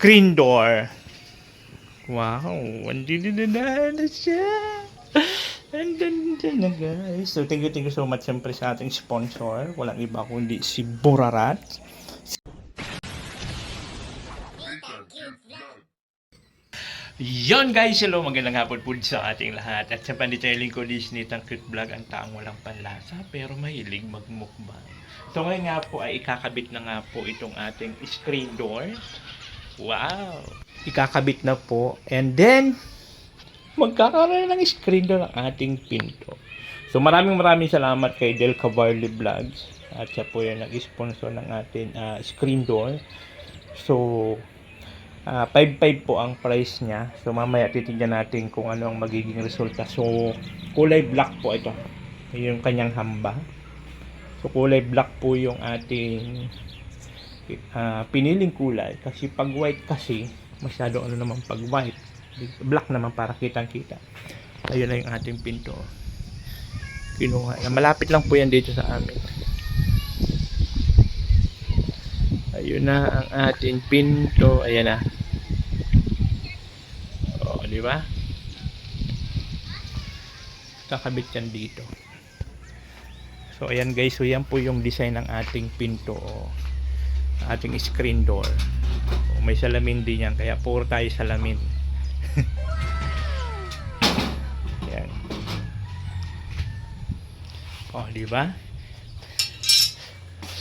screen door. Wow, andito na siya. Andito na guys. So thank you so much siyempre sa ating sponsor. Walang iba kundi si Burarat. Yon guys, hello, magandang hapon po sa ating lahat. At sa pandito yung lingkod Disney Tangkrit Vlog, ang taong walang panlasa pero mahilig magmukbang. So ngayon nga po ay ikakabit na nga po itong ating screen door. Wow! Ikakabit na po and then magkakaroon ng screen door ang ating pinto. So maraming salamat kay Del Cavalli Vlogs at siya po yung nag-sponsor ng ating screen door. So 5.5 po ang price niya. So mamaya titignan natin kung ano ang magiging resulta. So kulay black po ito. Yung kanyang hamba. So kulay black po yung ating piniling kulay. Kasi pag white kasi, masyado ano naman pag white. Black naman para kitang-kita. Ayun na yung ating pinto. Kinuha. Malapit lang po yan dito sa amin. Ayun na ang ating pinto. Ayan na. O, di ba? Kakabit yan dito. So, ayan guys. So, yan po yung design ng ating pinto. O, ating screen door. O, may salamin din yan. Kaya puro tayo salamin. Ayan. O, di ba?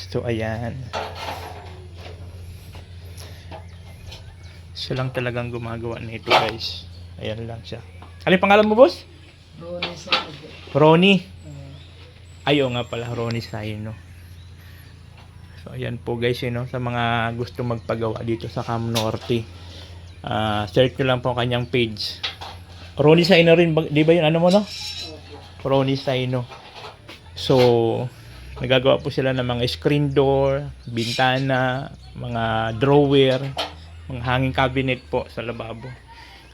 So, ayan. Siya lang talagang gumagawa nito guys. Ayan lang siya. Ano yung pangalan mo boss? Ronnie Saino. Ronnie. Ayaw nga pala Ronnie Saino. So ayan po guys, sa mga gusto magpagawa dito sa Cam Norte. Search nyo lang po ang kanyang page. Ronnie Saino rin, di ba yun? Ano mo no? Ronnie Saino. So nagagawa po sila ng mga screen door, bintana, mga drawer, mga hanging cabinet po sa lababo.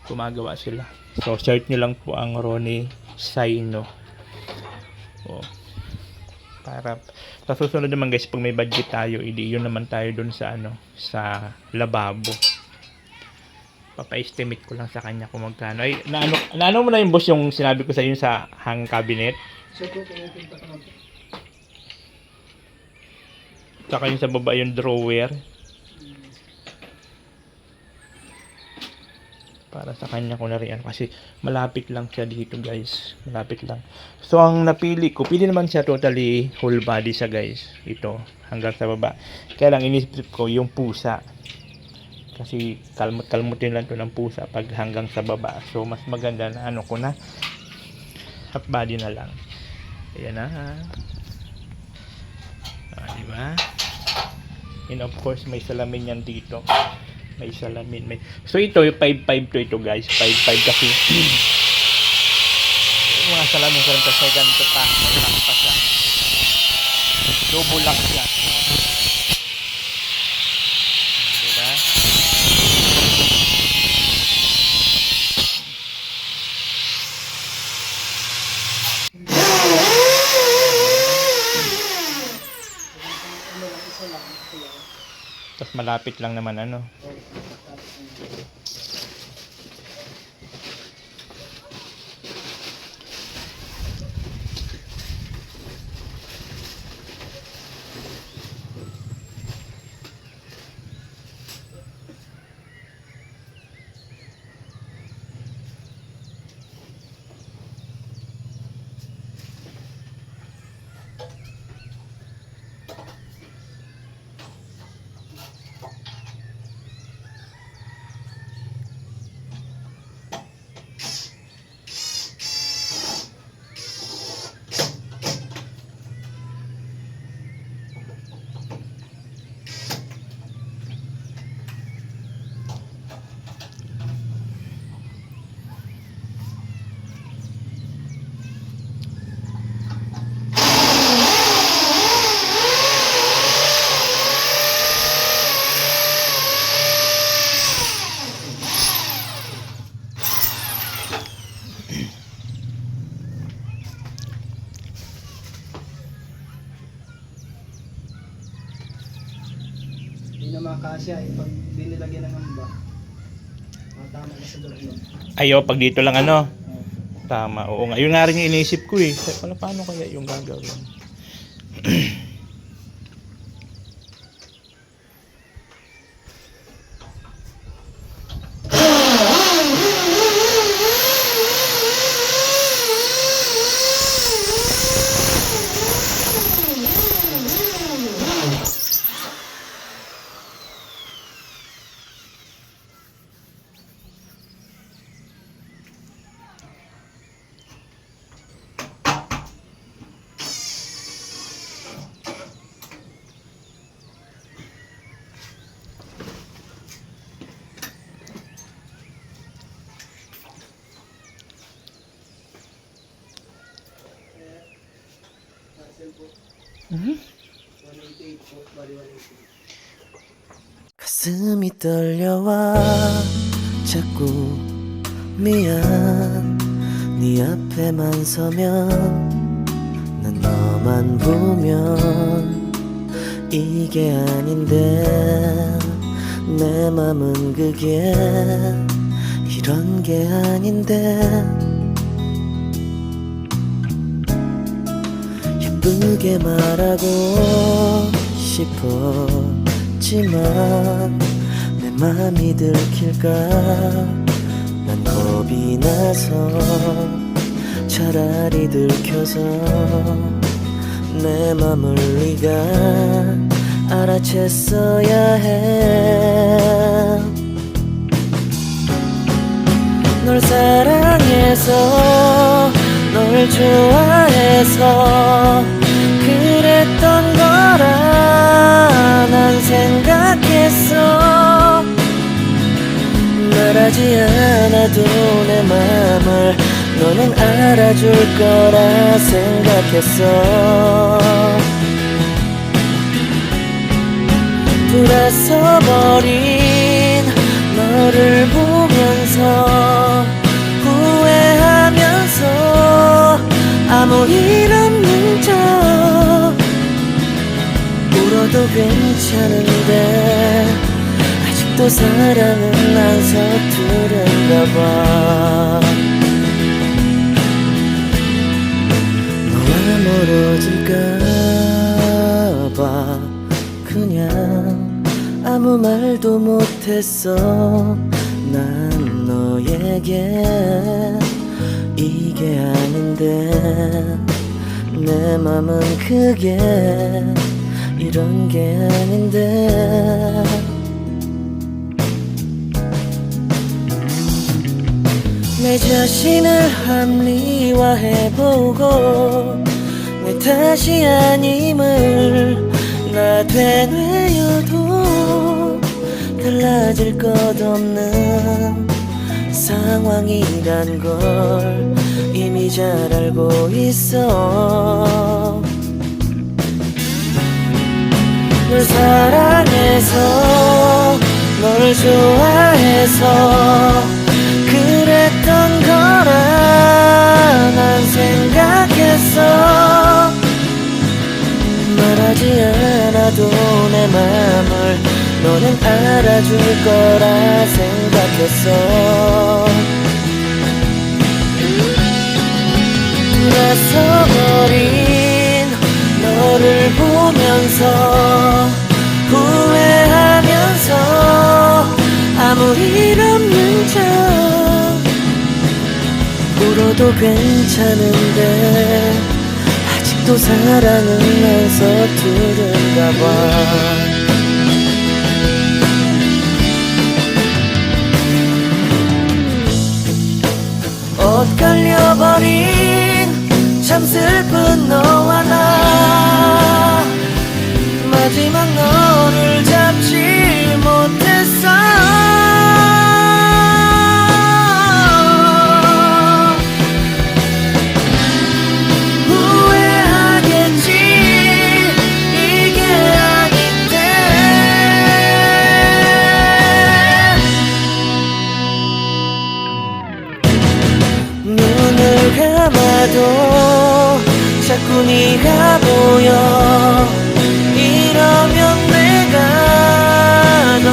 Gumagawa sila. So search nyo lang po ang Ronnie Saino. O, para sa susunod naman guys, pag may budget tayo, yun naman tayo dun sa sa lababo. Papa-estimate ko lang sa kanya kung magkano. Ay, naano mo na yung boss yung sinabi ko sa inyo sa hanging cabinet? Saka yung sa baba yung drawer. Para sa kanya ko na rin kasi malapit lang siya dito guys, malapit lang. So ang napili ko, pili naman siya totally whole body siya guys, ito hanggang sa baba. Kaya lang inisip ko yung pusa kasi kalmutin lang to ng pusa pag hanggang sa baba. So mas maganda na ko na half body na lang. Ayan na. Diba? And of course may salamin yan dito. May salamin, so ito yung 5.5 to ito guys, 5.5 kasi yung mga salamin kasi ganito pa, may lock pa siya, double lock siya, diba? Tapos malapit lang naman siya eh. Pag di nilagyan ng hamba, tama na sa loob. Ayo, pag dito lang ano. Tama, oo nga. Yun nga rin yung iniisip ko eh. Paano kaya yung gagawin? Mhm. 188 po, bali 188. 가슴이 떨려와 자꾸 미안 네 앞에만 서면 난 너만 보면 이게 아닌데 내 맘은 그게 이런 게 아닌데 예쁘게 말하고 싶었지만 내 맘이 들킬까 난 겁이 나서 차라리 들켜서 내 맘을 네가 알아챘어야 해 널 사랑해서 널 좋아해서 그랬던 거라 난 생각했어 말하지 않아도 내 맘을 너는 알아줄 거라 생각했어 돌아서 버린 너를 보면서 후회하면서 아무 일 없는 척 울어도 괜찮은데 아직도 사랑은 안 서투른가 봐 너와 멀어질까 봐 그냥 아무 말도 못했어 난 너에게 이게 아닌데 내 맘은 그게 이런 게 아닌데 내 자신을 합리화해보고 내 탓이 아님을 나 되뇌어도 달라질 것 없는 상황이란 걸 이미 잘 알고 있어 널 사랑해서 널 좋아해서 그랬던 거라 난 생각했어 말하지 않아도 내 맘을 너는 알아줄 거라 생각했어 돌아서버린 너를 보면서 후회하면서 아무 일 없는 척 울어도 괜찮은데 아직도 사랑은 안 서투른가 봐 엇갈려버린 참 슬픈 너와 나 마지막 너를 잡지 못했어 후회하겠지 이게 아닌데 눈을 감아도 자꾸 네가 보여 이러면 내가 더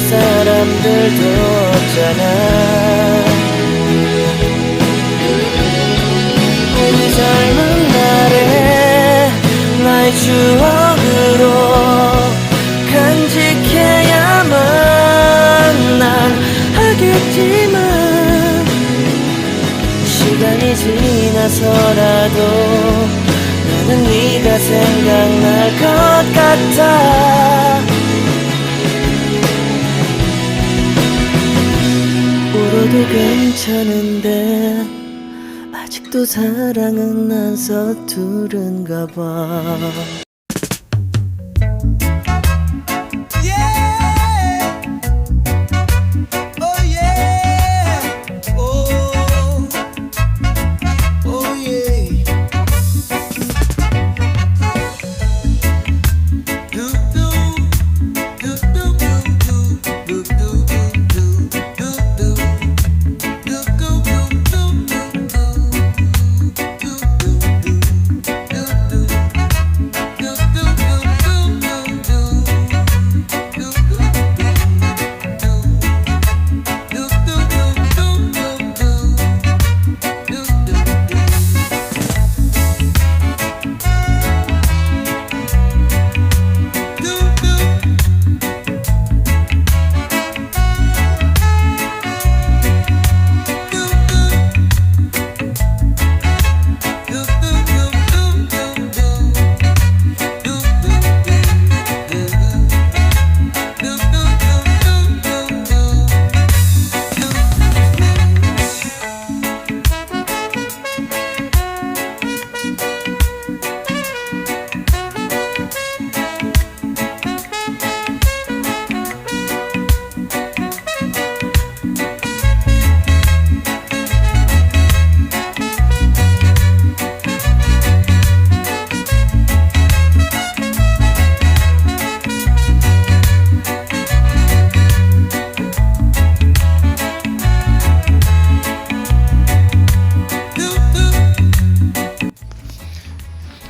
사람들도 없잖아. 우리 젊은 날에 나의 추억으로 간직해야만 난 하겠지만 시간이 지나서라도 나는 네가 생각날 것 같아. 울어도 괜찮은데 아직도 사랑은 난 서투른가 봐.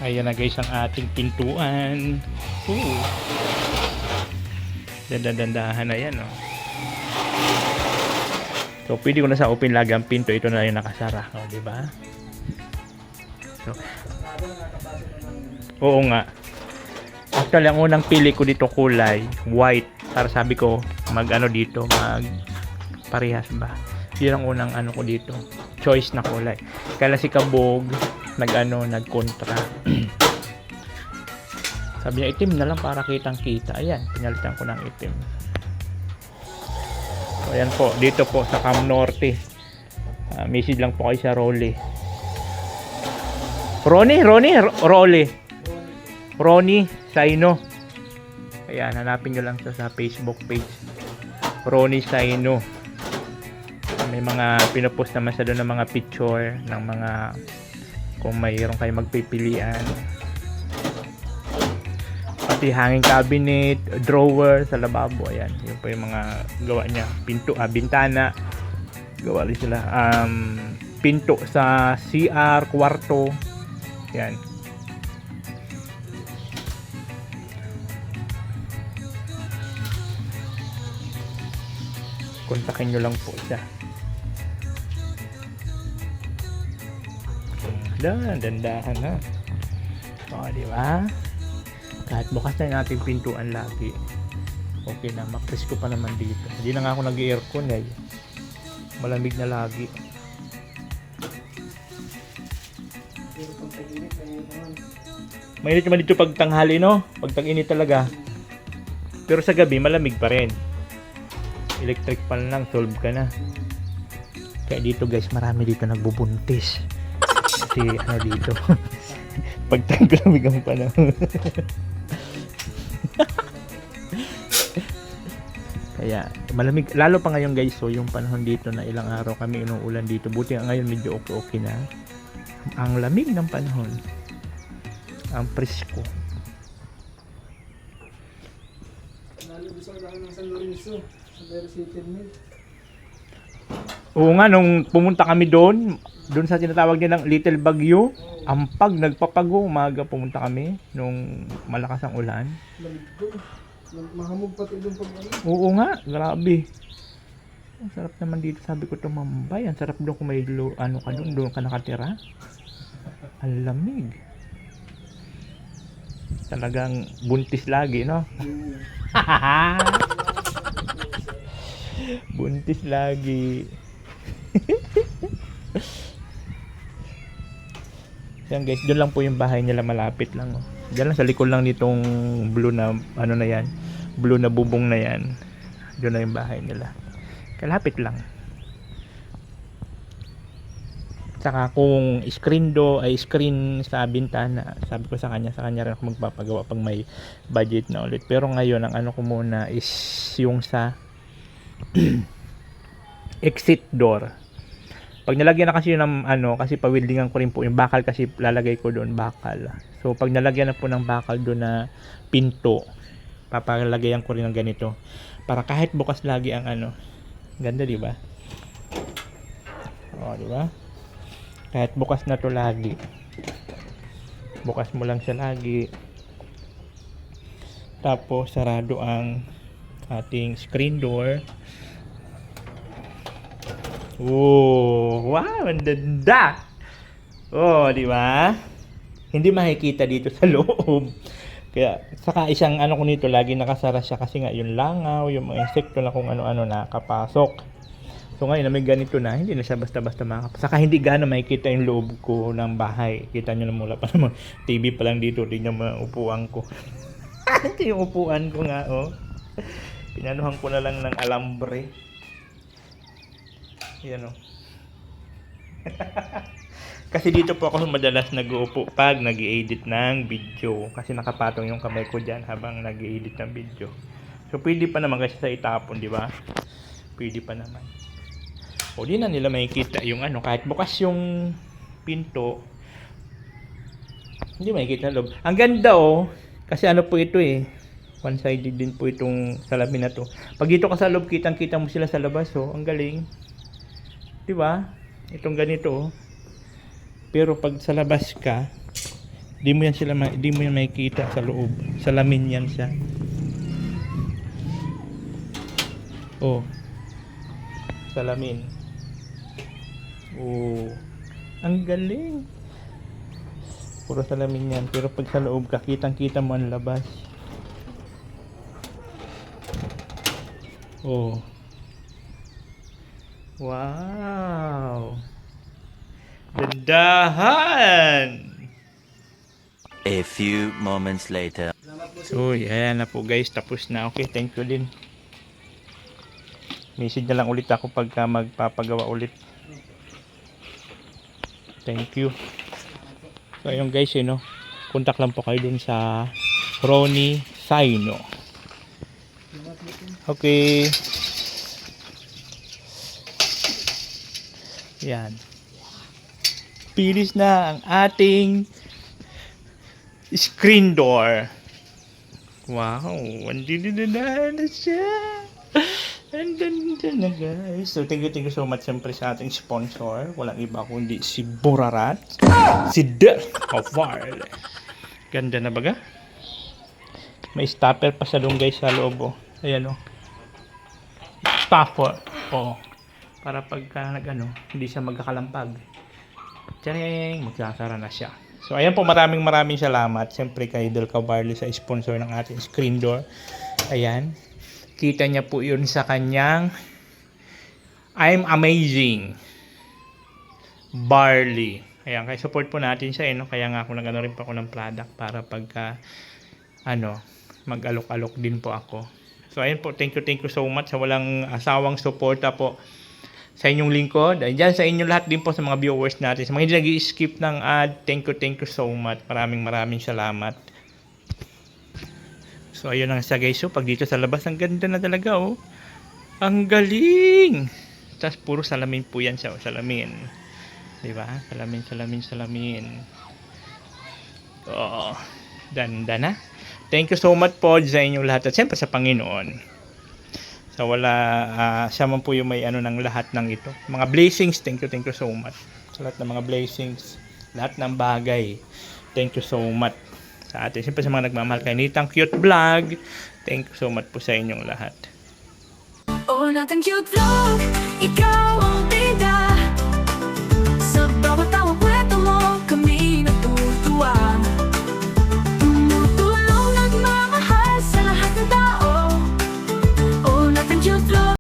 Ayan na guys ang ating pintuan. Dandahan na yan, oh. So pwede ko na sa open lagi ang pinto. Ito na yung nakasara, oh, di ba? So, oo nga. Actually ang unang pili ko dito kulay white. Para sabi ko mag ano dito, mag parehas ba. Yun ang unang ano ko dito, choice na kulay. Kaya si Kabog nagkontra. Sabi niya itim na lang para kitang kita. Ayan, pinalitan ko ng itim. So ayan po, dito po sa Cam Norte. Message lang po kayo sa Rolly. Ronnie Saino. Ayan, hanapin nyo lang sa Facebook page. Ronnie Saino. May mga pinopost naman sa doon ng mga picture ng mga kung mayroon kayo magpipilian. Pati hanging cabinet, drawer sa lababo. Ayan, yun po yung mga gawa niya. Pinto, bintana. Gawa rin sila. Pinto sa CR, kwarto. Ayan. Kontakin nyo lang po siya. Dandahan na. O, di ba? Kahit bukas na yung ating pintuan lagi. Okay na, makrisko pa naman dito. Hindi na nga ako nag-aircon eh. Malamig na lagi. Mainit naman dito pag tanghali, no? Pag tag-init talaga. Pero sa gabi, malamig pa rin. Electric pan lang, solve ka na. Kaya dito guys, marami dito nagbubuntis. Kasi ano dito, pag taglamig ang panahon. Kaya malamig, lalo pa ngayon guys. So yung panahon dito na ilang araw kami inuulan dito. Buti ngayon medyo okay na. Ang lamig ng panahon, ang presko. Nalibis ako ng San Lorenzo sa Vera City Mill. Oo nga, nung pumunta kami doon sa tinatawag niya ng Little Bagyo, ampag, nagpapago, umaga pumunta kami nung malakas ang ulan. Mahamog pati doon pag ano. Oo nga, grabe. Ang sarap naman dito, sabi ko tumambay. Ang sarap doon kung may ano ka doon ka nakatira. Ang lamig. Talagang buntis lagi, no? Buntis lagi. Yan guys, doon lang po yung bahay nila, malapit lang. Oh. Diyan lang sa likod lang nitong blue na ano na yan. Blue na bubong na yan. Doon na yung bahay nila. Kalapit lang. Saka kung screen ay screen sa bintana, sabi ko sa kanya rin ako magpapagawa pag may budget na ulit. Pero ngayon ang ano ko muna is yung sa exit door. Pag nalagyan na kasi yun ng ano, kasi pa-weldingan ko rin po yung bakal, kasi lalagay ko doon bakal. So pag nalagyan na po ng bakal doon na pinto, papalagayan ko rin ng ganito para kahit bukas lagi ang ano. Ganda, di ba? Oh, di ba? Kahit bukas na to lagi. Bukas mo lang siya lagi. Tapos sarado ang ating screen door. Oh, wow, ang ganda. Oh, di ba? Hindi makikita dito sa loob. Kaya saka isang ano ko nito, lagi nakasara siya kasi nga yung langaw, yung mga insekto na kung ano-ano nakapasok. So ngayon na may ganito na, hindi na siya basta-basta makapasok. Saka hindi gaano makikita yung loob ko ng bahay. Kita nyo na mula pa naman TV pa lang dito, tingnan mo yung upuan ko. Ito yung upuan ko nga, oh. Pinanuhan ko na lang ng alambre. Yan, oh. Kasi dito po ako madalas nag-uupo pag nag-i-edit ng video. Kasi nakapatong yung kamay ko dyan habang nag-i-edit ng video. So pwede pa naman kasi sa itapon, di ba? Pwede pa naman. O di na nila makikita yung ano, kahit bukas yung pinto, hindi makikita loob. Ang ganda, oh. Kasi ano po ito eh, one-sided din po itong salamin na to. Pag dito ka sa loob, kitang-kita mo sila sa labas, oh. Ang galing. Di ba? Itong ganito, oh. Pero pag sa labas ka, di mo yan makikita sa loob. Salamin yan siya. Oh. Salamin. Oh. Ang galing. Puro salamin yan. Pero pag sa loob ka, kitang-kita mo ang labas. Oh. Wow. Gandahan. A few moments later. So, ayan na po guys. Tapos na. Okay, thank you din. Message na lang ulit ako pagka magpapagawa ulit. Thank you. So, ayun guys, you know, contact lang po kayo dun sa Ronnie Saino. Okay. Yan. Pilis na ang ating screen door. Wow, andito na siya. Andito na guys. So thank you so much siyempre sa ating sponsor. Walang iba kundi si Burarat. Si Del Caval. Ganda na baga? May stopper pa sa doon guys sa loob, oh. Ayan, oh. Stopper. Oh. Para pagka nag-ano, hindi siya magkakalampag. Tiyareng, magsasara na siya. So ayan po, maraming salamat siyempre kay Del Cavalli sa sponsor ng ating screen door. Ayan. Kita niya po yun sa kanyang I'm Amazing Barley. Ayan, kaya support po natin siya, no? Kaya nga ako nag-ano rin po ako ng product para pagka mag-alok-alok din po ako. So ayan po, thank you so much sa walang asawang suporta po sa inyong lingkod. Diyan sa inyo lahat din po sa mga viewers natin. Sa mga hindi nag-i-skip ng ad, thank you so much. Maraming salamat. So ayun lang siya guys. So pag dito sa labas, ang ganda na talaga, oh. Ang galing. Tapos puro salamin po yan siya, oh. Salamin. Diba? Salamin. Oh, ganda na. Thank you so much po sa inyong lahat. At siyempre sa Panginoon. So siya man po yung may ano ng lahat ng ito. Mga blessings, thank you so much. Sa lahat ng mga blessings, lahat ng bagay. Thank you so much. sa atin. Siyempre sa mga nagmamahal kay Nitang Cute Vlog. Thank you so much po sa inyong lahat. Oh, natin cute vlog, ikaw